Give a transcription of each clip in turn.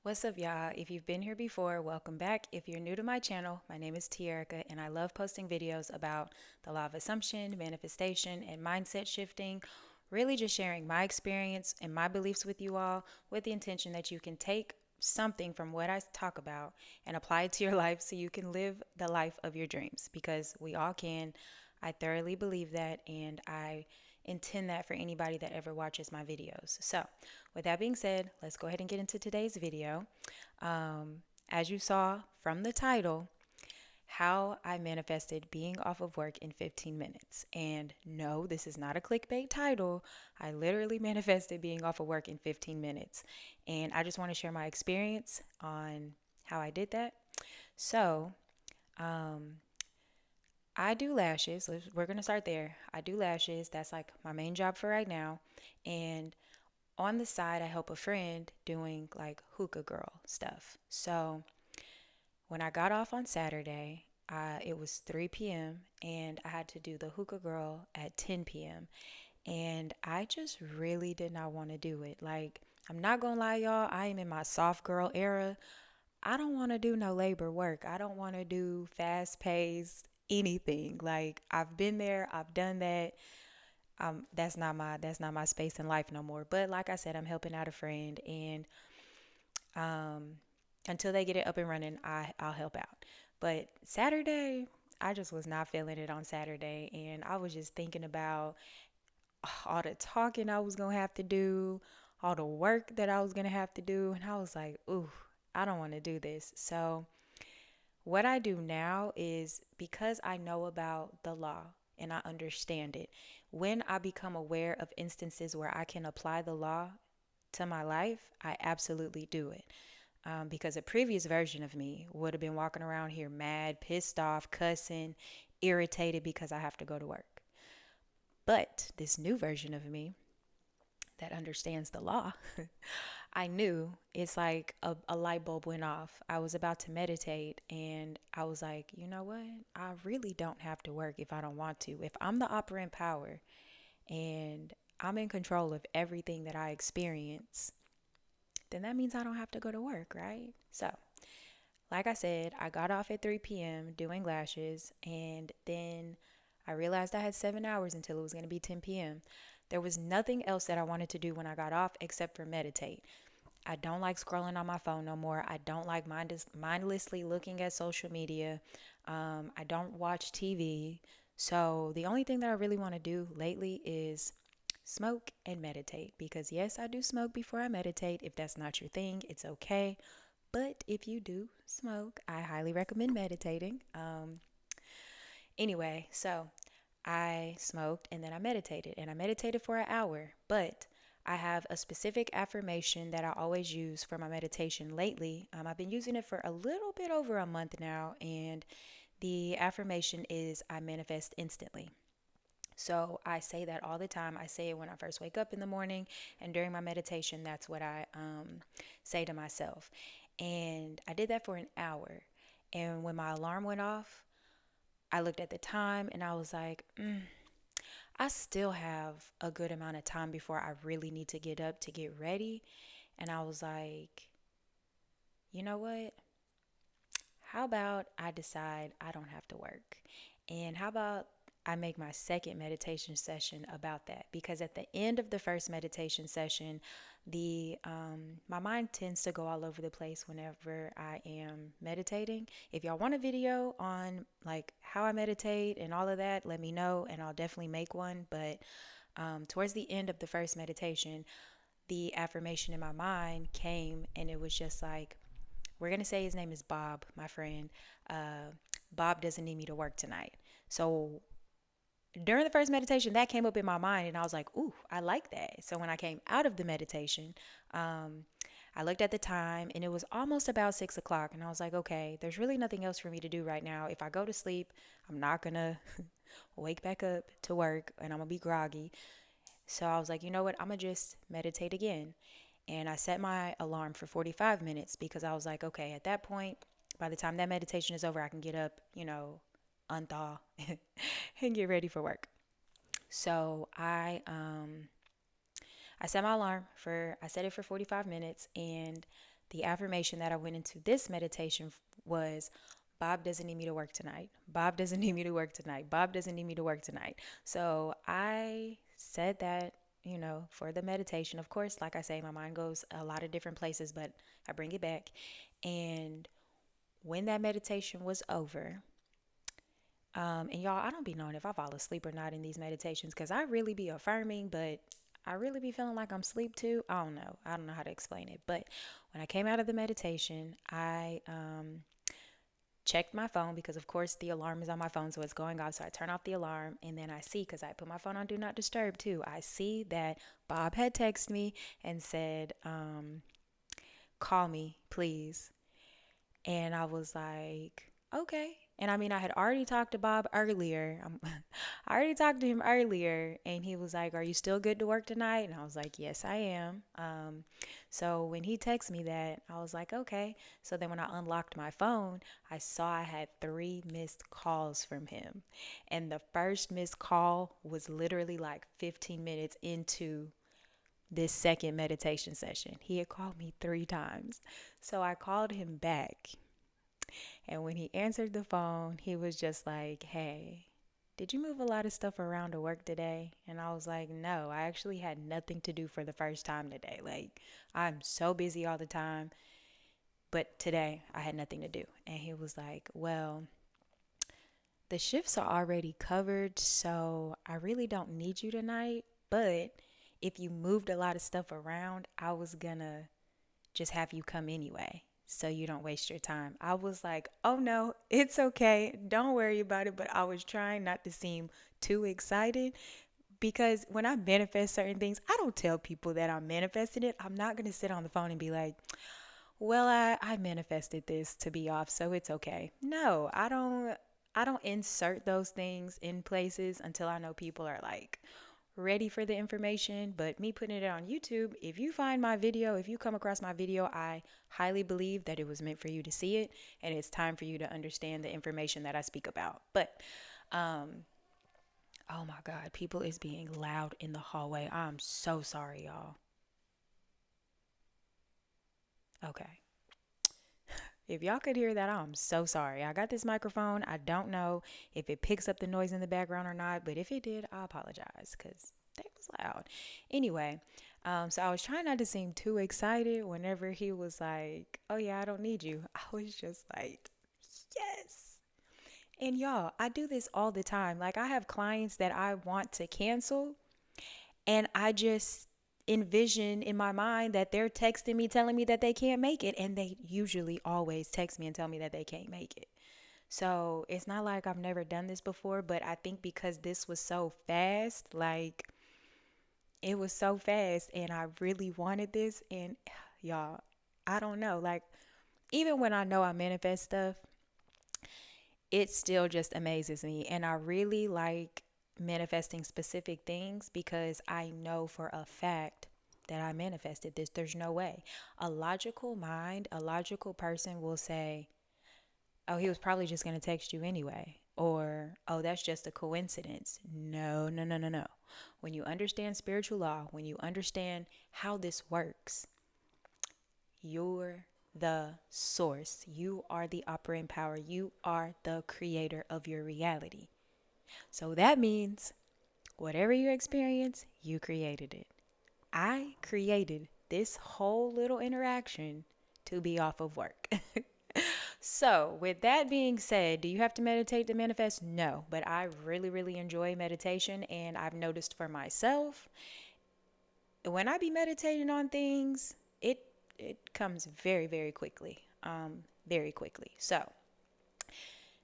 What's up, y'all? If you've been here before, welcome back. If you're new to my channel, my name is Tierica, and I love posting videos about the law of assumption, manifestation, and mindset shifting. Really just sharing my experience and my beliefs with you all with the intention that you can take something from what I talk about and apply it to your life so you can live the life of your dreams because we all can. I thoroughly believe that, and I intend that for anybody that ever watches my videos. So, with that being said, let's go ahead and get into today's video. As you saw from the title, how I manifested being off of work in 15 minutes. And no, this is not a clickbait title. I literally manifested being off of work in 15 minutes. And I just want to share my experience on how I did that. So, um, I do lashes. We're going to start there. I do lashes. That's like my main job for right now. And on the side, I help a friend doing like hookah girl stuff. So when I got off on Saturday, it was 3 p.m. and I had to do the hookah girl at 10 p.m. And I just really did not want to do it. Like, I'm not gonna lie, y'all, I am in my soft girl era. I don't want to do no labor work. I don't want to do fast paced anything. Like, I've been there, I've done that. That's not my space in life no more. But like I said, I'm helping out a friend, and um, until they get it up and running, I'll help out. But Saturday, I just was not feeling it on Saturday, and I was just thinking about all the talking I was gonna have to do, all the work that I was gonna have to do, and I was like, ooh, I don't want to do this. So what I do now is because I know about the law and I understand it, when I become aware of instances where I can apply the law to my life, I absolutely do it. Because a previous version of me would have been walking around here mad, pissed off, cussing, irritated because I have to go to work. But this new version of me that understands the law, I knew it's like a light bulb went off. I was about to meditate and I was like, you know what? I really don't have to work if I don't want to. If I'm the operant power and I'm in control of everything that I experience, then that means I don't have to go to work, right? So, like I said, I got off at 3 p.m. doing lashes, and then I realized I had 7 hours until it was going to be 10 p.m. There was nothing else that I wanted to do when I got off except for meditate. I don't like scrolling on my phone no more. I don't like mindlessly looking at social media. I don't watch TV. So the only thing that I really want to do lately is smoke and meditate because, yes, I do smoke before I meditate. If that's not your thing, it's okay. But if you do smoke, I highly recommend meditating. Anyway, so I smoked and then I meditated, and I meditated for an hour. But I have a specific affirmation that I always use for my meditation lately. I've been using it for a little bit over a month now, and the affirmation is I manifest instantly. So I say that all the time. I say it when I first wake up in the morning, and during my meditation, that's what I say to myself. And I did that for an hour. And when my alarm went off, I looked at the time and I was like, I still have a good amount of time before I really need to get up to get ready. And I was like, you know what? How about I decide I don't have to work? And how about I make my second meditation session about that? Because at the end of the first meditation session, the my mind tends to go all over the place whenever I am meditating. If y'all want a video on like how I meditate and all of that, let me know and I'll definitely make one. But towards the end of the first meditation, the affirmation in my mind came and it was just like, we're going to say his name is Bob, my friend. Uh, Bob doesn't need me to work tonight. So during the first meditation, that came up in my mind, and I was like, ooh, I like that. So when I came out of the meditation, um, I looked at the time, and it was almost about 6 o'clock. And I was like, okay, there's really nothing else for me to do right now. If I go to sleep, I'm not going to wake back up to work, and I'm going to be groggy. So I was like, you know what? I'm going to just meditate again. And I set my alarm for 45 minutes because I was like, okay, at that point, by the time that meditation is over, I can get up, unthaw and get ready for work. So I set my alarm for I set it for 45 minutes, and the affirmation that I went into this meditation was, Bob doesn't need me to work tonight. Bob doesn't need me to work tonight. Bob doesn't need me to work tonight. So I said that, for the meditation. Of course, like I say, my mind goes a lot of different places, but I bring it back. And when that meditation was over, and y'all, I don't be knowing if I fall asleep or not in these meditations because I really be affirming, but I really be feeling like I'm asleep too. I don't know. I don't know how to explain it. But when I came out of the meditation, I checked my phone because, of course, the alarm is on my phone, so it's going off. So I turn off the alarm, and then I see, because I put my phone on Do Not Disturb too, I see that Bob had texted me and said, call me, please. And I was like, okay. And I mean, I had already talked to Bob earlier. I already talked to him earlier, and he was like, "Are you still good to work tonight?" And I was like, "Yes, I am." So when he texted me that, I was like, "Okay." So then when I unlocked my phone, I saw I had 3 missed calls from him, and the first missed call was literally like 15 minutes into this second meditation session. He had called me 3 times. So I called him back. And when he answered the phone, he was just like, "Hey, did you move a lot of stuff around to work today?" And I was like, "No, I actually had nothing to do for the first time today. Like, I'm so busy all the time, but today I had nothing to do." And he was like, "Well, the shifts are already covered, so I really don't need you tonight. But if you moved a lot of stuff around, I was gonna just have you come anyway so you don't waste your time." I was like, "Oh no, it's okay. Don't worry about it." But I was trying not to seem too excited because when I manifest certain things, I don't tell people that I'm manifesting it. I'm not going to sit on the phone and be like, "Well, I manifested this to be off, so it's okay." No, I don't insert those things in places until I know people are like ready for the information. But me putting it on YouTube, if you find my video, if you come across my video, I highly believe that it was meant for you to see it, and it's time for you to understand the information that I speak about. But oh my God, people is being loud in the hallway. I'm so sorry, y'all. Okay. If y'all could hear that, I'm so sorry. I got this microphone. I don't know if it picks up the noise in the background or not, but if it did, I apologize because that was loud. Anyway, so I was trying not to seem too excited whenever he was like, "Oh yeah, I don't need you." I was just like, yes. And y'all, I do this all the time. Like, I have clients that I want to cancel, and I just envision in my mind that they're texting me telling me that they can't make it, and they usually always text me and tell me that they can't make it. So it's not like I've never done this before, but I think because this was so fast, like it was so fast, and I really wanted this. And y'all, I don't know, like even when I know I manifest stuff, it still just amazes me. And I really like manifesting specific things because I know for a fact that I manifested this. There's no way. A logical mind, a logical person will say, "Oh, he was probably just going to text you anyway." Or, "Oh, that's just a coincidence." No, no, no, no, no. When you understand spiritual law, when you understand how this works, you're the source. You are the operating power. You are the creator of your reality. So that means whatever you experience, you created it. I created this whole little interaction to be off of work. So, with that being said, do you have to meditate to manifest? No, but I really, really enjoy meditation, and I've noticed for myself when I be meditating on things, it comes very, very quickly. Very quickly. So,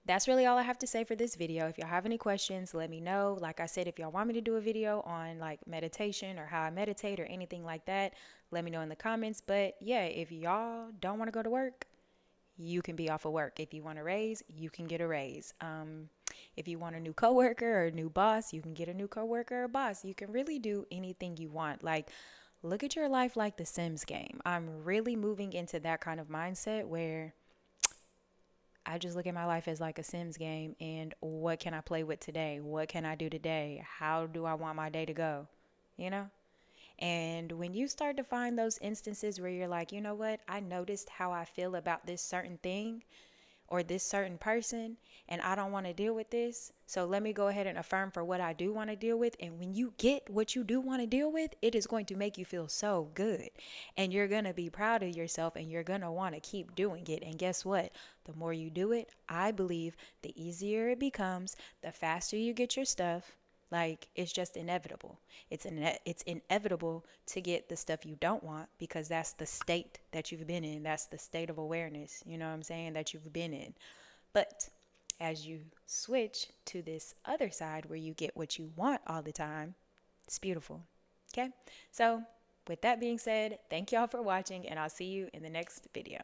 that's really all I have to say for this video. If y'all have any questions, let me know. Like I said, if y'all want me to do a video on like meditation or how I meditate or anything like that, let me know in the comments. But yeah, if y'all don't want to go to work, you can be off of work. If you want a raise, you can get a raise. If you want a new coworker or a new boss, you can get a new coworker or boss. You can really do anything you want. Like, look at your life like the Sims game. I'm really moving into that kind of mindset where I just look at my life as like a Sims game, and what can I play with today? What can I do today? How do I want my day to go? You know? And when you start to find those instances where you're like, you know what, I noticed how I feel about this certain thing or this certain person, and I don't want to deal with this. So let me go ahead and affirm for what I do want to deal with. And when you get what you do want to deal with, it is going to make you feel so good. And you're going to be proud of yourself and you're going to want to keep doing it. And guess what? The more you do it, I believe the easier it becomes, the faster you get your stuff. Like, it's just inevitable. It's inevitable to get the stuff you don't want because that's the state that you've been in. That's the state of awareness, you know what I'm saying, that you've been in. But as you switch to this other side where you get what you want all the time, it's beautiful. Okay? So, with that being said, thank y'all for watching and I'll see you in the next video.